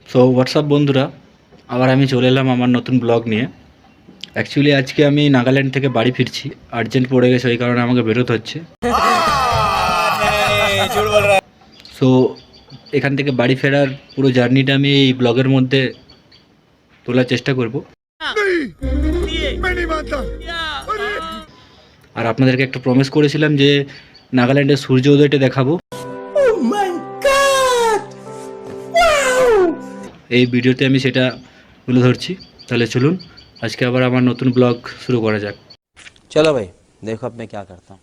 So WhatsApp বন্ধুরা, আবার আমি চলে এলাম আমার নতুন ব্লগ নিয়ে। অ্যাকচুয়ালি আজকে আমি নাগাল্যান্ড থেকে বাড়ি ফিরছি, আর্জেন্ট পড়ে গেছে, ওই কারণে আমাকে বেরোতে হচ্ছে। সো এখান থেকে বাড়ি ফেরার পুরো জার্নিটা আমি এই ব্লগের মধ্যে তোলার চেষ্টা করব। আর আপনাদেরকে একটা প্রমিস করেছিলাম যে নাগাল্যান্ডের সূর্য উদয়টা দেখাবো। এই ভিডিওতে আমি সেটা তুলে ধরছি। তাহলে চলুন আজকে আবার আমার নতুন ব্লগ শুরু করা যাক। चलो भाई देखो अब मैं क्या करता हूँ।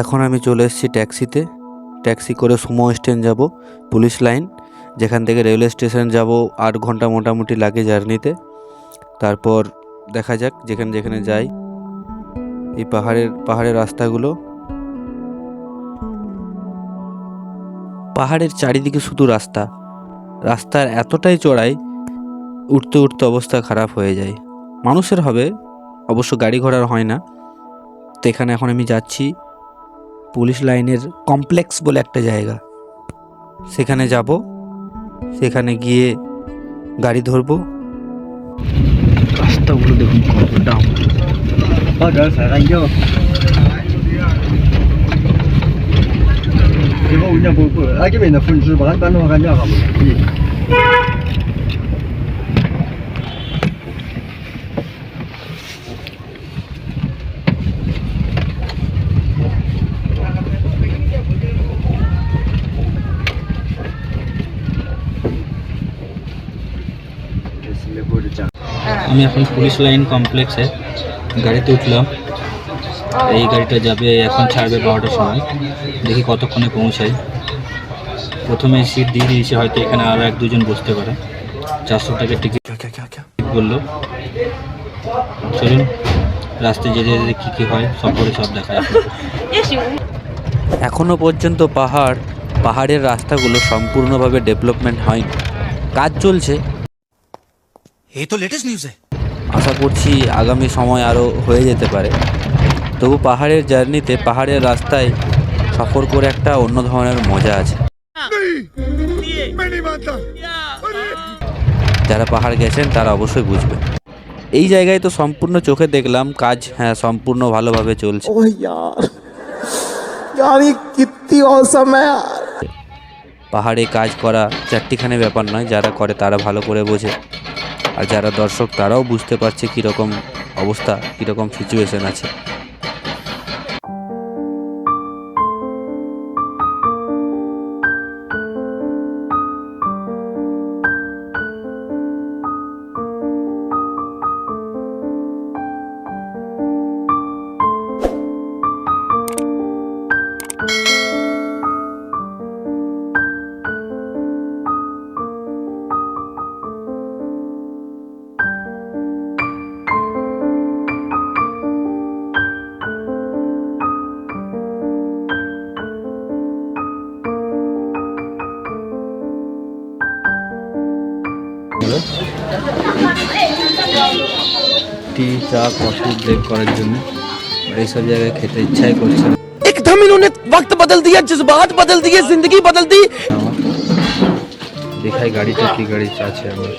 এখন আমি চলে এসেছি ট্যাক্সি করে সুমো স্ট্যান্ড যাব, পুলিশ লাইন, যেখান থেকে রেলওয়ে স্টেশন যাব 8 ঘন্টা মোটামুটি লাগে জার্নিতে। তারপর দেখা যাক যেখানে যেখানে যাই। এই পাহাড়ের রাস্তাগুলো, পাহাড়ের চারিদিকে শুধু রাস্তার এতটাই চড়াই, উঠতে উঠতে অবস্থা খারাপ হয়ে যায়। মানুষের হবে, অবশ্য গাড়ি ঘোড়ার হয় না। তো এখানে এখন আমি যাচ্ছি পুলিশ লাইনের কমপ্লেক্স বলে একটা জায়গা, সেখানে যাব। সেখানে গিয়ে গাড়ি ধরবো। রাস্তাগুলো দেখুন কত ডাউন। আমি এখন পুলিশ লাইন কমপ্লেক্সে গাড়িতে উঠলাম। এই গাড়িটা যাবে, এখন ছাড়বে 12টার সময়। দেখি কতক্ষণে পৌঁছাই। প্রথমে সিট দিয়ে দিয়েছে, হয়তো এখানে আরও 1-2 জন বসতে পারে। 400 টাকা টিকিট বললো। চলুন রাস্তায় যেতে যেতে কী কী হয় সব দেখা যাবে। এখনো পর্যন্ত পাহাড়ের রাস্তাগুলো সম্পূর্ণভাবে ডেভেলপমেন্ট হয়নি, কাজ চলছে। ये तो लेटेस्ट न्यूज़ है। আশা করছি আগামী সময় আরও হয়ে যেতে পারে। তবু পাহাড়ের জার্নিতে, পাহাড়ের রাস্তায় সফর করে একটা অন্য ধরনের মজা আছে। যারা পাহাড় গেছেন তারা অবশ্যই বুঝবে। এই জায়গায় তো সম্পূর্ণ চোখে দেখলাম কাজ, হ্যাঁ সম্পূর্ণ ভালোভাবে চলছে। ओह यार ये कितनी औसम है यार। পাহাড়ে কাজ করা চারটিখানে ব্যাপার নয়, যারা করে তারা ভালো করে বোঝে। আর যারা দর্শক তারাও বুঝতে পারছে কীরকম অবস্থা, কীরকম সিচুয়েশন আছে। টি, চা, কফি ব্রেক করার জন্য এইসব জায়গায় খেতে ইচ্ছাই করছে না एकदम इन्होंने वक्त बदल दिया, जज्बात बदल दिए, जिंदगी बदल दी। আমার। দেখাই গাড়িটা কি গাড়ি আছে আমার।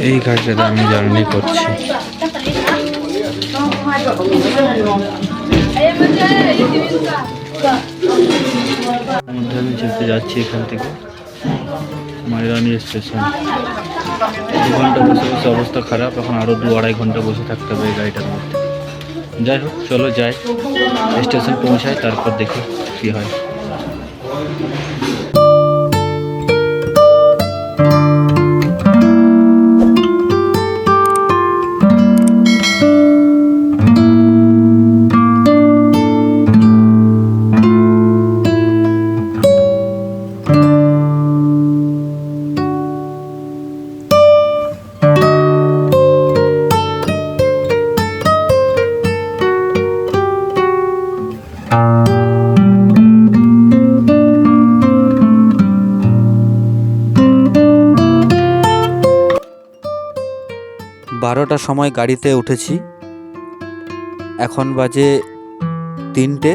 এই গাড়িটাতে আমি জার্নি করছি। আমি যেতে যাচ্ছি এখান থেকে মাইরানি স্টেশন। 2 ঘন্টা বসে বসে অবস্থা খারাপ, এখন আরও 2-2.5 ঘন্টা বসে থাকতে হবে এই গাড়িটার মধ্যে। যাই হোক, চলো যাই, স্টেশন পৌঁছায়, তারপর দেখি কী হয়। 12টার সময় গাড়িতে উঠেছি, এখন বাজে 3টে।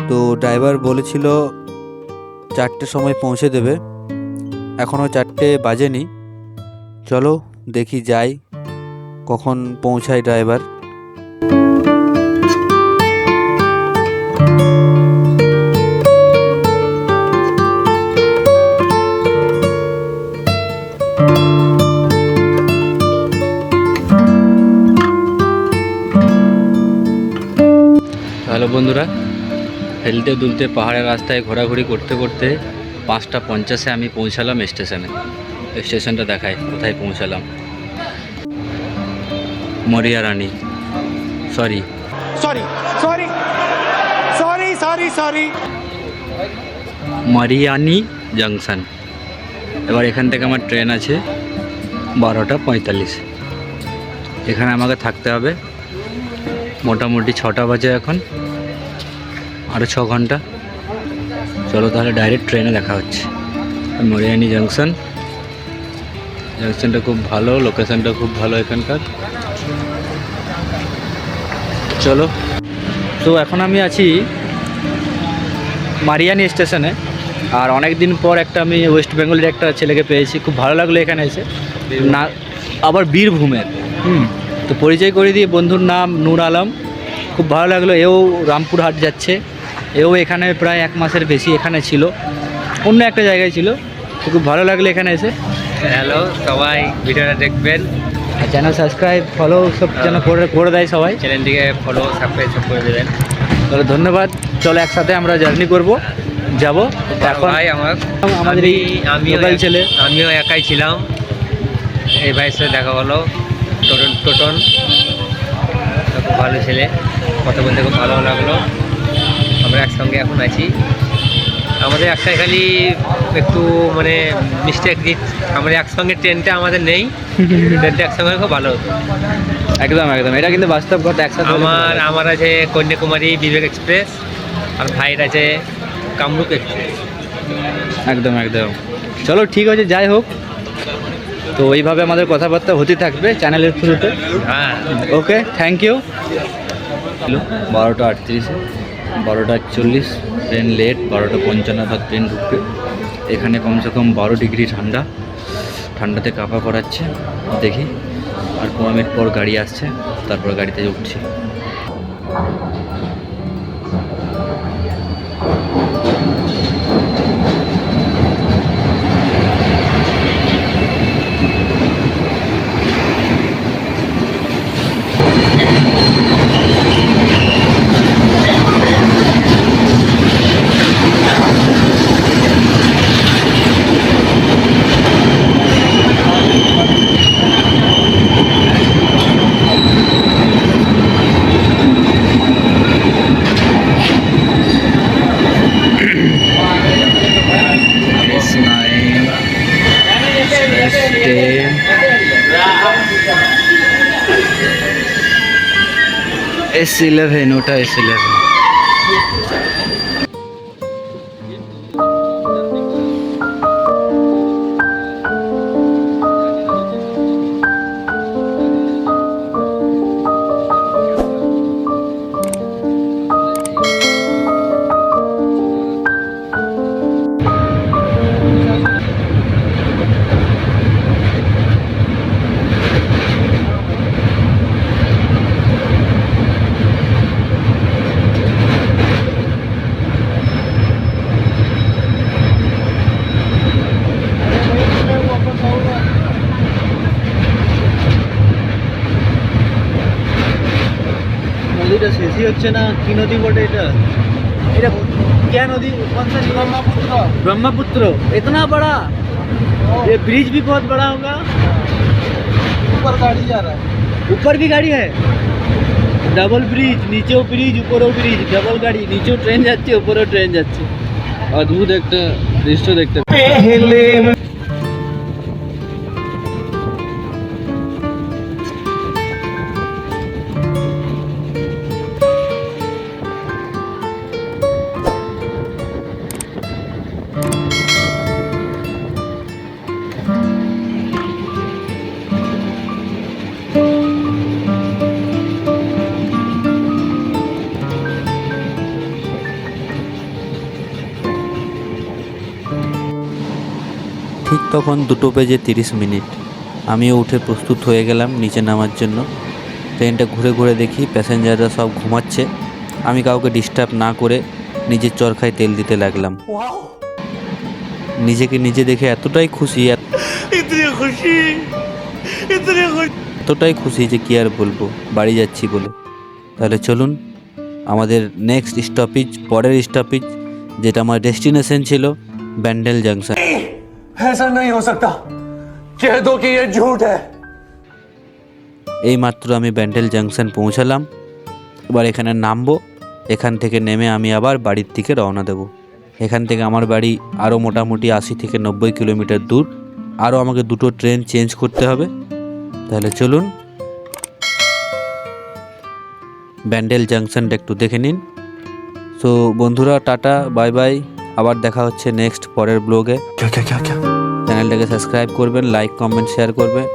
তো ড্রাইভার বলেছিল 4টের সময় পৌঁছে দেবে, এখনও 4টে বাজেনি। চলো দেখি যাই কখন পৌঁছায় ড্রাইভার। হ্যালো বন্ধুরা, হেলতে দুলতে পাহাড়ের রাস্তায় ঘোরাঘুরি করতে করতে 5টা 50-এ আমি পৌঁছালাম স্টেশনে। স্টেশনটা দেখায় কোথায় পৌঁছালাম। মরিয়া রানী sorry sorry sorry sorry sorry sorry Mariani junction. এবার এখান থেকে আমার ট্রেন আছে 12টা 45। এখানে আমাকে থাকতে হবে মোটামুটি 6টা বাজে এখন, আরও 6 ঘন্টা। চলো তাহলে ডাইরেক্ট ট্রেনে দেখা হচ্ছে। মরিয়ানি জাংশন, জাংশনটা খুব ভালো, লোকেশনটা খুব ভালো এখানকার। চলো। তো এখন আমি আছি মারিয়ানি স্টেশনে, আর অনেক দিন পর একটা আমি ওয়েস্ট বেঙ্গলের একটা ছেলেকে পেয়েছি, খুব ভালো লাগলো এখানে এসে। না আবার বীরভূমের, তো পরিচয় করে দিয়ে, বন্ধুর নাম নূর আলম। খুব ভালো লাগলো, এও রামপুরহাট যাচ্ছে, এও এখানে প্রায় 1 মাসের বেশি এখানে ছিল, অন্য একটা জায়গায় ছিল। তো খুব ভালো লাগলো এখানে এসে। হ্যালো সবাই, ভিডিওটা দেখবেন, আর চ্যানেল সাবস্ক্রাইব ফলো সব যেন করে দেয় সবাই। চ্যানেলটিকে ফলো সাবস্ক্রাইব সব করে দেবেন। তাহলে ধন্যবাদ। চলো একসাথে আমরা জার্নি করব, যাব। এখন ভাই আমাদের এই লোকাল ছেলে, আমিও একাই ছিলাম, এই ভাইয়ের সাথে দেখা হলো, টোটন খুব ভালো ছেলে, কথা বলতে খুব ভালো লাগলো। আমরা একসঙ্গে এখন আছি। আমাদের একটা খালি একটু মানে মিস্টেক, আমরা একসঙ্গে ট্রেনটা আমাদের নেই, ট্রেনটা একসঙ্গে খুব ভালো হতো। একদম একদম, এটা কিন্তু বাস্তব কথা। একসাথে হলে খুব ভালো। আমার আছে কন্যাকুমারী বিবেক এক্সপ্রেস, আর ভাইয়ের আছে কামরূপ এক্সপ্রেস। একদম একদম। চলো ঠিক আছে, যাই হোক। তো এইভাবে আমাদের কথাবার্তা হতে থাকবে চ্যানেলের থ্রুতে। হ্যাঁ, ওকে, থ্যাংক ইউ। 12টা 38, 12টা 41 ট্রেন লেট, 12টা 55 ট্রেন ঢুকবে। এখানে কমসে কম 12 ডিগ্রি ঠান্ডা, ঠান্ডাতে কাঁপা পড়াচ্ছে। দেখি আর 15 মিনিট পর গাড়ি আসছে, তারপর গাড়িতে উঠছি। S11, ওটা S11। নদীটা শেষই হচ্ছে না, কি নদী বটে এটা? এটা क्या नदी? कौन सा? ब्रह्मपुत्र। ब्रह्मपुत्र इतना बड़ा, ये ब्रिज भी बहुत बड़ा होगा। ऊपर गाड़ी जा रहा है, ऊपर भी गाड़ी है, डबल ब्रिज, नीचेও ব্রিজ উপরেও ব্রিজ, ডবল গাড়ি, নিচেও ট্রেন যাচ্ছে উপরেও ট্রেন যাচ্ছে। অদ্ভুত একটা দৃশ্য দেখতে। ঠিক তখন 2:30 আমিও উঠে প্রস্তুত হয়ে গেলাম নিচে নামার জন্য। ট্রেনটা ঘুরে ঘুরে দেখি প্যাসেঞ্জাররা সব ঘুমাচ্ছে। আমি কাউকে ডিস্টার্ব না করে নিজের চরকায় তেল দিতে লাগলাম। নিজেকে নিজে দেখে এতটাই খুশি এতটাই খুশি যে কি আর বলবো, বাড়ি যাচ্ছি বলে। তাহলে চলুন আমাদের নেক্সট স্টপেজ, পরের স্টপেজ, যেটা আমার ডেস্টিনেশন ছিল, ব্যান্ডেল জাংশন। ऐसा नहीं हो सकता, कह दो कि ये झूठ है। এই মাত্র আমি ব্যান্ডেল জাংশন পৌঁছালাম। এবার এখানে নামবো। এখান থেকে নেমে আমি আবার বাড়ির দিকে রওনা দেব। এখান থেকে আমার বাড়ি আরও মোটামুটি 80 থেকে 90 কিলোমিটার দূর। আরও আমাকে 2টো ট্রেন চেঞ্জ করতে হবে। তাহলে চলুন ব্যান্ডেল জাংশনটা একটু দেখে নিন। সো বন্ধুরা, টাটা, বাই বাই, আবার দেখা হচ্ছে নেক্সট পরের ব্লগে। क्या क्या क्या क्या চ্যানেলটাকে সাবস্ক্রাইব করবেন, লাইক, কমেন্ট, শেয়ার করবেন।